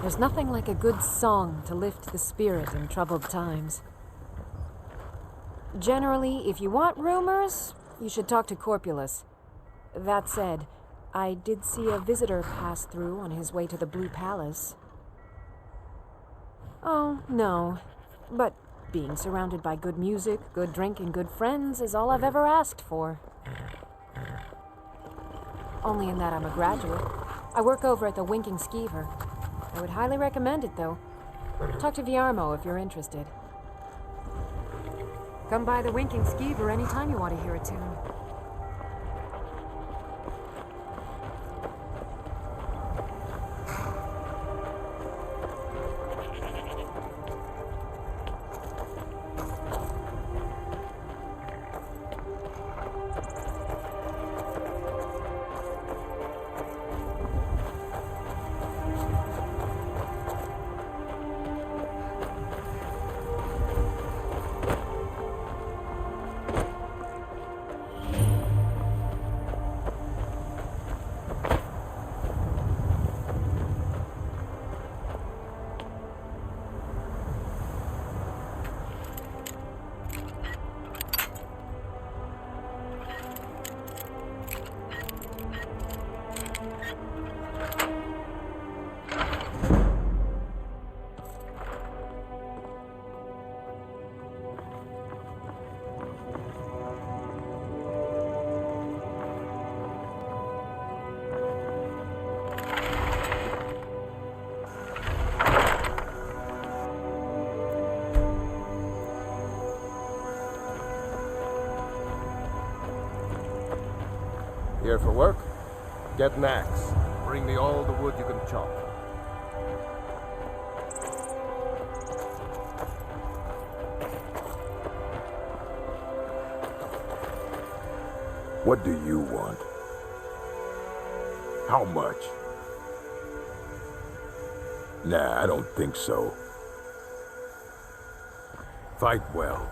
There's nothing like a good song to lift the spirit in troubled times. Generally, if you want rumors, you should talk to Corpulus. That said, I did see a visitor pass through on his way to the Blue Palace. Oh, no. But being surrounded by good music, good drink, and good friends is all I've ever asked for. Only in that I'm a graduate. I work over at the Winking Skeever. I would highly recommend it, though. Talk to Viarmo if you're interested. Come by the Winking Skeever anytime you want to hear a tune. Here for work? Get an axe. Bring me all the wood you can chop. What do you want? How much? Nah, I don't think so. Fight well.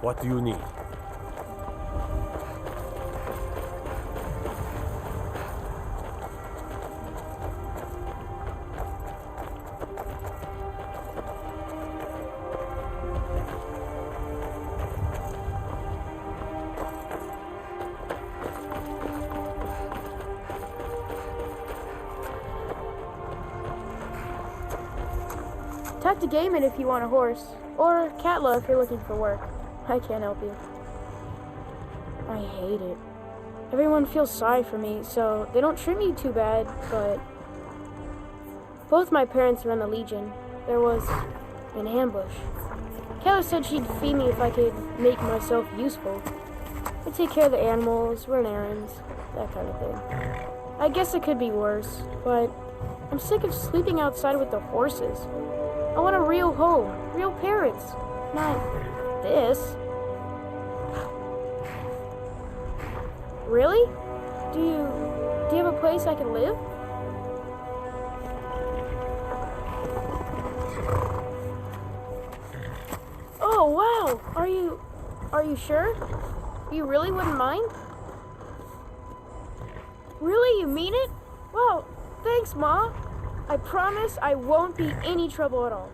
What do you need? Talk to Gaiman if you want a horse, or Katla if you're looking for work. I can't help you. I hate it. Everyone feels sorry for me, so they don't treat me too bad, but... Both my parents run the Legion. There was an ambush. Katla said she'd feed me if I could make myself useful. I take care of the animals, run errands, that kind of thing. I guess it could be worse, but I'm sick of sleeping outside with the horses. I want a real home, real parents, not this. Really? Do you have a place I can live? Oh, wow. Are you sure? You really wouldn't mind? Really? You mean it? Wow, thanks, Ma. I promise I won't be any trouble at all.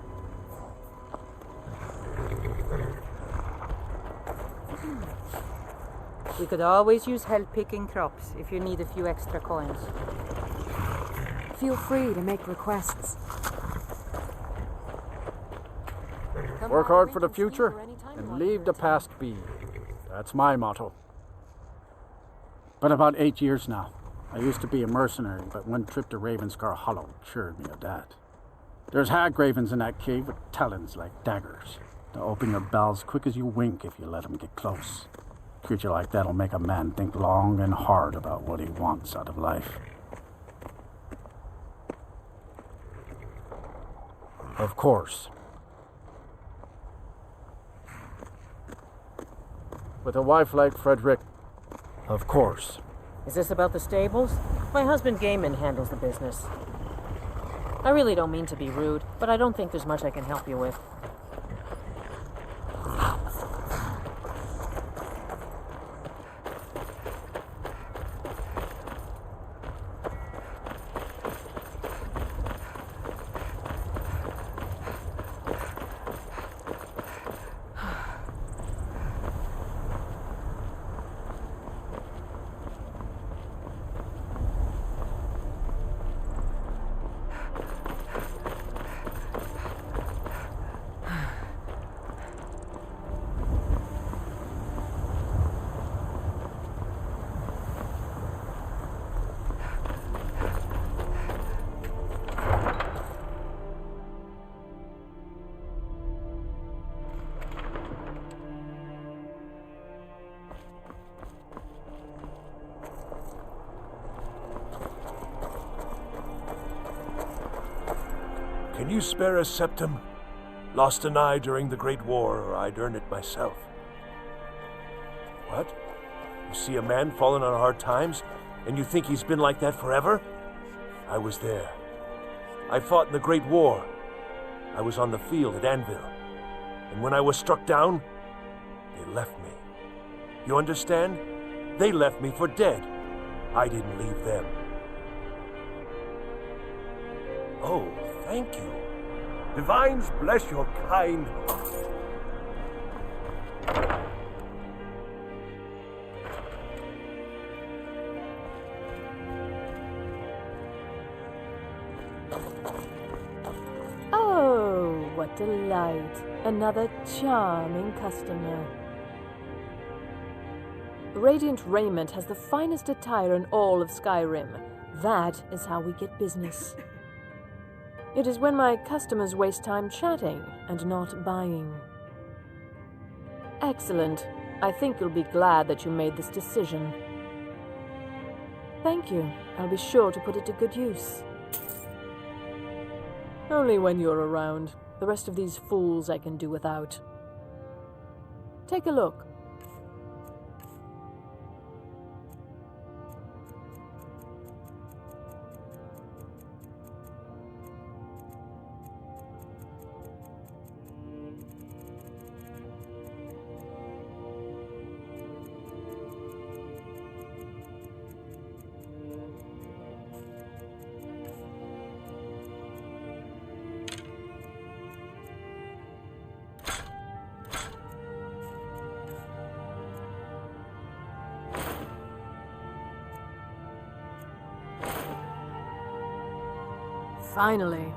We could always use help picking crops if you need a few extra coins. Feel free to make requests. Work hard for the future and leave the past be. That's my motto. Been about 8 years now. I used to be a mercenary, but one trip to Ravenscar Hollow cured me of that. There's hag ravens in that cave with talons like daggers. They'll open your bells quick as you wink if you let them get close. A creature like that'll make a man think long and hard about what he wants out of life. Of course. With a wife like Frederick, of course. Is this about the stables? My husband Gaiman handles the business. I really don't mean to be rude, but I don't think there's much I can help you with. Can you spare a septum? Lost an eye during the Great War, or I'd earn it myself. What? You see a man fallen on hard times, and you think he's been like that forever? I was there. I fought in the Great War. I was on the field at Anvil. And when I was struck down, they left me. You understand? They left me for dead. I didn't leave them. Oh, thank you. Divines bless your kind heart. Oh, what delight. Another charming customer. Radiant Raiment has the finest attire in all of Skyrim. That is how we get business. It is when my customers waste time chatting and not buying. Excellent. I think you'll be glad that you made this decision. Thank you. I'll be sure to put it to good use. Only when you're around. The rest of these fools I can do without. Take a look. Finally.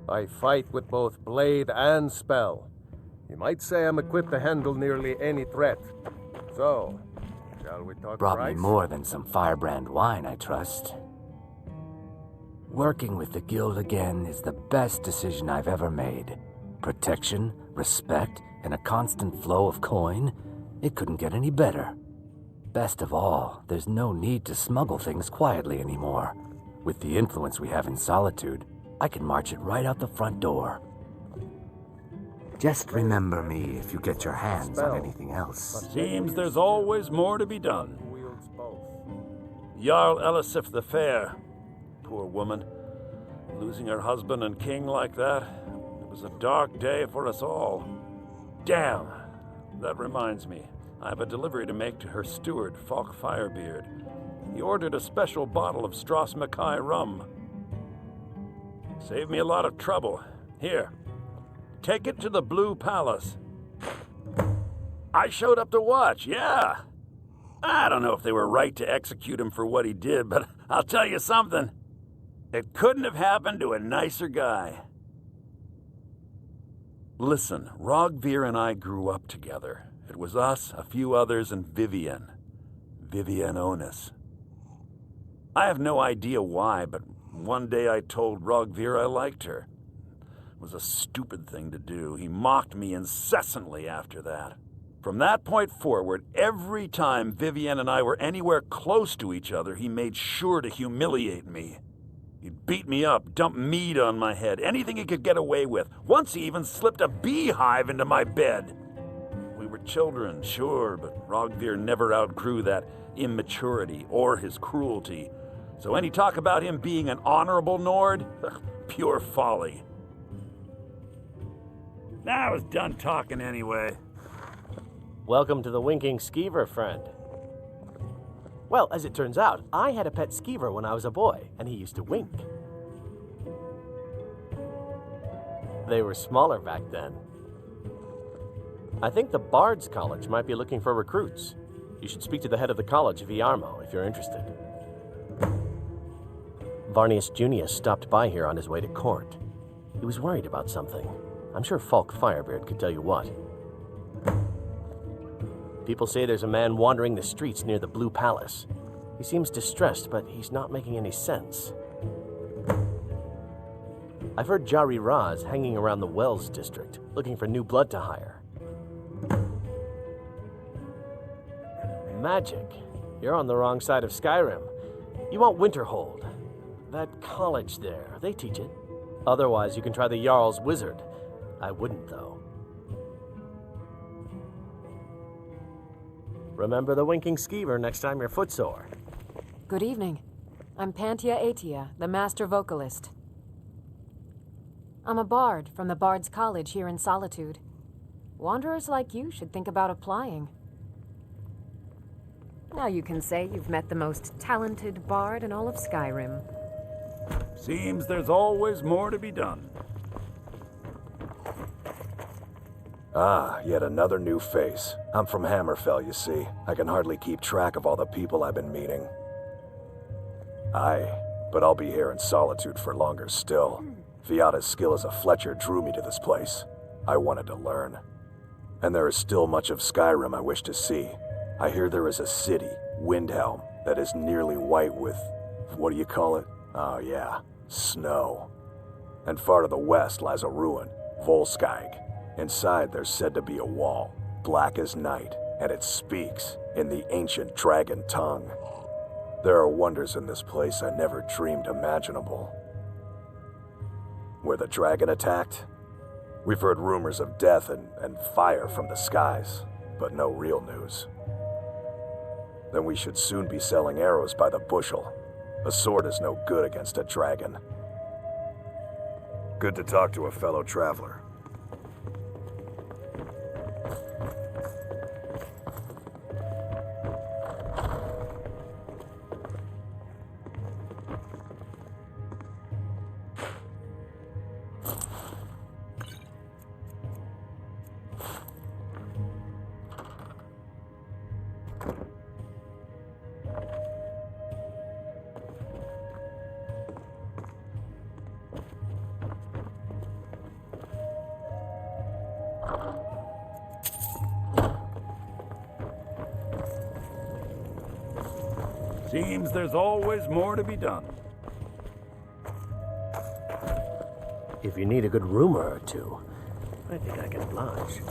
I fight with both blade and spell. You might say I'm equipped to handle nearly any threat. So, shall we talk Brought price? me more than some firebrand wine, I trust. Working with the guild again is the best decision I've ever made. Protection, respect, and a constant flow of coin. It couldn't get any better. Best of all, there's no need to smuggle things quietly anymore. With the influence we have in Solitude, I can march it right out the front door. Just remember me if you get your hands on anything else. Seems there's always more to be done. Wields both. Jarl Elisif the Fair. Poor woman. Losing her husband and king like that. It was a dark day for us all. Damn! That reminds me. I have a delivery to make to her steward, Falk Firebeard. He ordered a special bottle of Strass Mackay rum. Saved me a lot of trouble. Here. Take it to the Blue Palace. I showed up to watch, yeah. I don't know if they were right to execute him for what he did, but I'll tell you something. It couldn't have happened to a nicer guy. Listen, Rogvir and I grew up together. It was us, a few others, and Vivienne. Vivienne Onus. I have no idea why, but one day I told Rogvir I liked her. It was a stupid thing to do. He mocked me incessantly after that. From that point forward, every time Vivienne and I were anywhere close to each other, he made sure to humiliate me. He'd beat me up, dump meat on my head, anything he could get away with. Once he even slipped a beehive into my bed. We were children, sure, but Rogvir never outgrew that immaturity or his cruelty. So any talk about him being an honorable Nord? Pure folly. I was done talking anyway. Welcome to the Winking Skeever, friend. Well, as it turns out, I had a pet skeever when I was a boy, and he used to wink. They were smaller back then. I think the Bard's College might be looking for recruits. You should speak to the head of the college, Viarmo, if you're interested. Varnius Junius stopped by here on his way to court. He was worried about something. I'm sure Falk Firebeard could tell you what. People say there's a man wandering the streets near the Blue Palace. He seems distressed, but he's not making any sense. I've heard Jari Raz hanging around the Wells district, looking for new blood to hire. Magic. You're on the wrong side of Skyrim. You want Winterhold. That college there, they teach it. Otherwise, you can try the Jarl's Wizard. I wouldn't, though. Remember the Winking Skeever next time you're footsore. Good evening. I'm Pantia Atia, the master vocalist. I'm a bard from the Bard's College here in Solitude. Wanderers like you should think about applying. Now you can say you've met the most talented bard in all of Skyrim. Seems there's always more to be done. Ah, yet another new face. I'm from Hammerfell, you see. I can hardly keep track of all the people I've been meeting. Aye, but I'll be here in Solitude for longer still. Viata's skill as a Fletcher drew me to this place. I wanted to learn. And there is still much of Skyrim I wish to see. I hear there is a city, Windhelm, that is nearly white with... what do you call it? Oh yeah, snow. And far to the west lies a ruin, Volskag. Inside there's said to be a wall, black as night, and it speaks in the ancient dragon tongue. There are wonders in this place I never dreamed imaginable. Where the dragon attacked? We've heard rumors of death and fire from the skies, but no real news. Then we should soon be selling arrows by the bushel. A sword is no good against a dragon. Good to talk to a fellow traveler. Seems there's always more to be done. If you need a good rumor or two, I think I can oblige.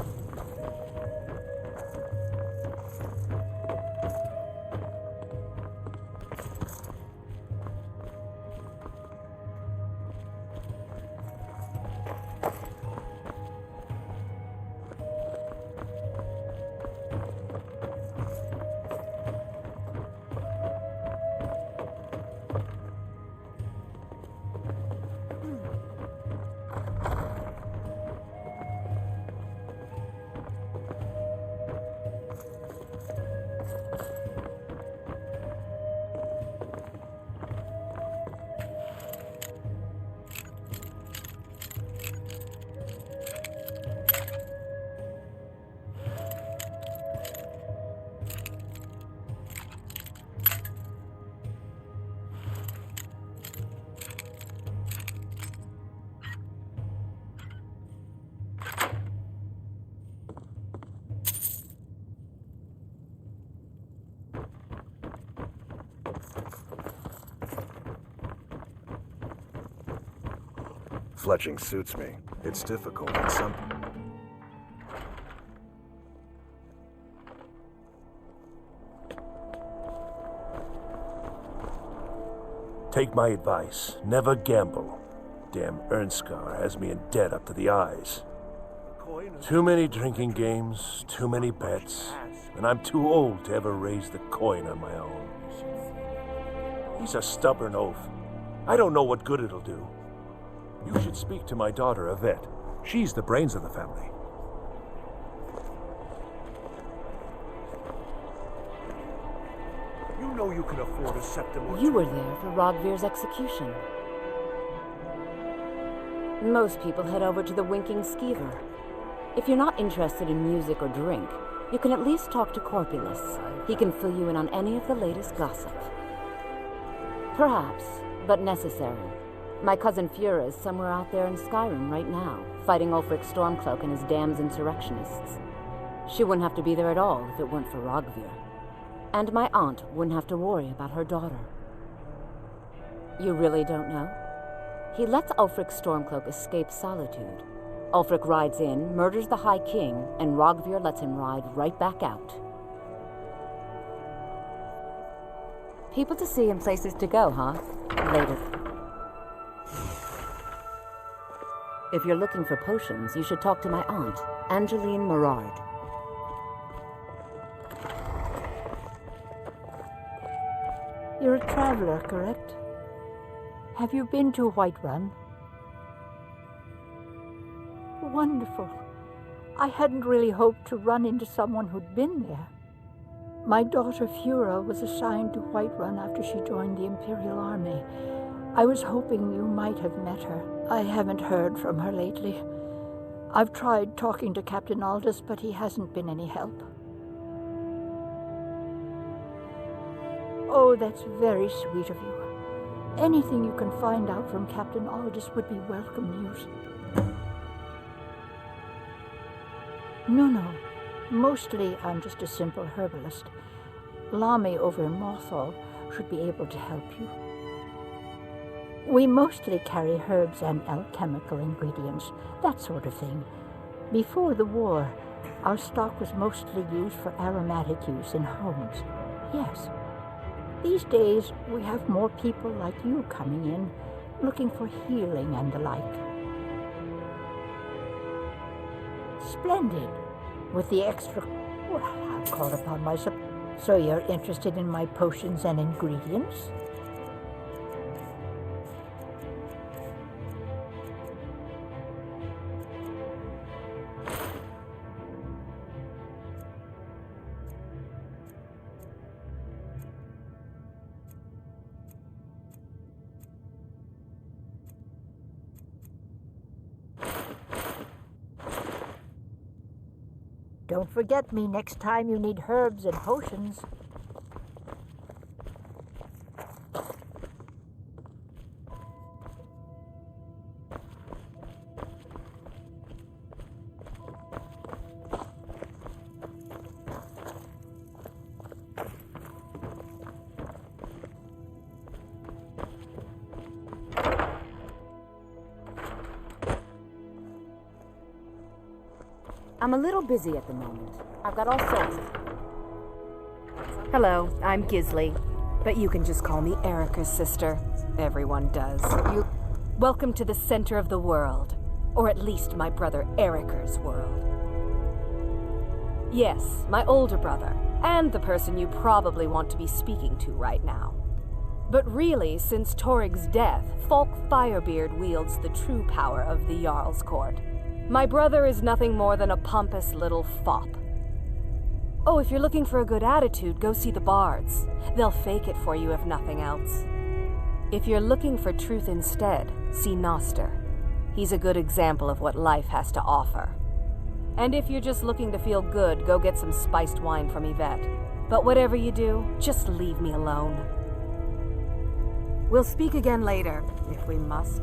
Fletching suits me. It's difficult and simple. Take my advice. Never gamble. Damn Ernskar has me in debt up to the eyes. Too many drinking games, too many bets, and I'm too old to ever raise the coin on my own. He's a stubborn oaf. I don't know what good it'll do. You should speak to my daughter, Yvette. She's the brains of the family. You know you can afford a septum or You were there for Rogvir's execution. Most people head over to the Winking Skeever. If you're not interested in music or drink, you can at least talk to Corpulus. He can fill you in on any of the latest gossip. Perhaps, but necessary. My cousin Fura is somewhere out there in Skyrim right now, fighting Ulfric Stormcloak and his damned insurrectionists. She wouldn't have to be there at all if it weren't for Rogvir. And my aunt wouldn't have to worry about her daughter. You really don't know? He lets Ulfric Stormcloak escape solitude. Ulfric rides in, murders the High King, and Rogvir lets him ride right back out. People to see and places to go, huh? Later. If you're looking for potions, you should talk to my aunt, Angeline Morard. You're a traveler, correct? Have you been to Whiterun? Wonderful. I hadn't really hoped to run into someone who'd been there. My daughter Fura was assigned to Whiterun after she joined the Imperial Army. I was hoping you might have met her. I haven't heard from her lately. I've tried talking to Captain Aldous, but he hasn't been any help. Oh, that's very sweet of you. Anything you can find out from Captain Aldous would be welcome news. No. Mostly I'm just a simple herbalist. Lami over in Mothall should be able to help you. We mostly carry herbs and alchemical ingredients, that sort of thing. Before the war, our stock was mostly used for aromatic use in homes. Yes. These days, we have more people like you coming in, looking for healing and the like. Splendid. With the extra... Well, I've called upon myself. So you're interested in my potions and ingredients? Don't forget me next time you need herbs and potions. I'm a little busy at the moment. I've got all sorts of... Hello, I'm Gisley, but you can just call me Erica's sister. Everyone does. Welcome to the center of the world, or at least my brother Erica's world. Yes, my older brother, and the person you probably want to be speaking to right now. But really, since Torig's death, Falk Firebeard wields the true power of the Jarl's Court. My brother is nothing more than a pompous little fop. Oh, if you're looking for a good attitude, go see the bards. They'll fake it for you if nothing else. If you're looking for truth instead, see Noster. He's a good example of what life has to offer. And if you're just looking to feel good, go get some spiced wine from Yvette. But whatever you do, just leave me alone. We'll speak again later, if we must.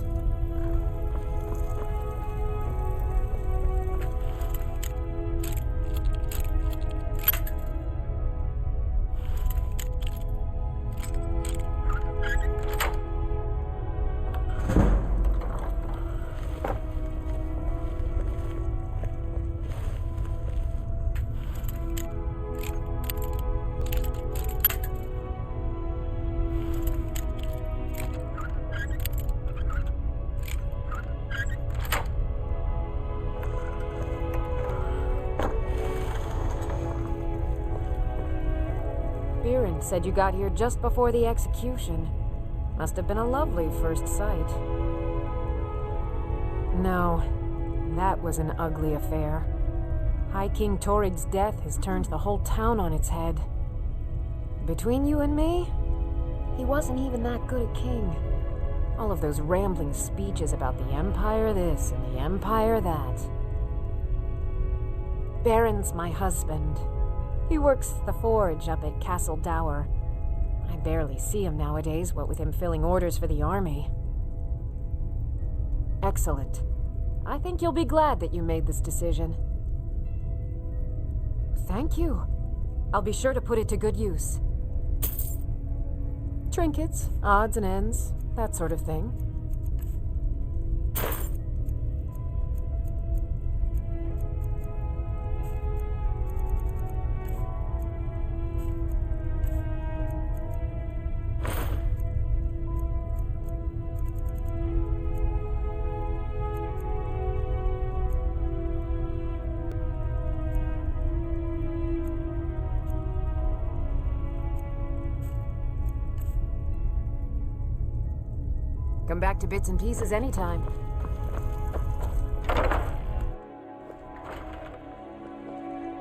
Viren said you got here just before the execution. Must have been a lovely first sight. No, that was an ugly affair. High King Torig's death has turned the whole town on its head. Between you and me, he wasn't even that good a king. All of those rambling speeches about the Empire this and the Empire that. Baron's my husband. He works the forge up at Castle Dower. I barely see him nowadays, what with him filling orders for the army. Excellent. I think you'll be glad that you made this decision. Thank you. I'll be sure to put it to good use. Trinkets, odds and ends, that sort of thing. Come back to Bits and Pieces anytime.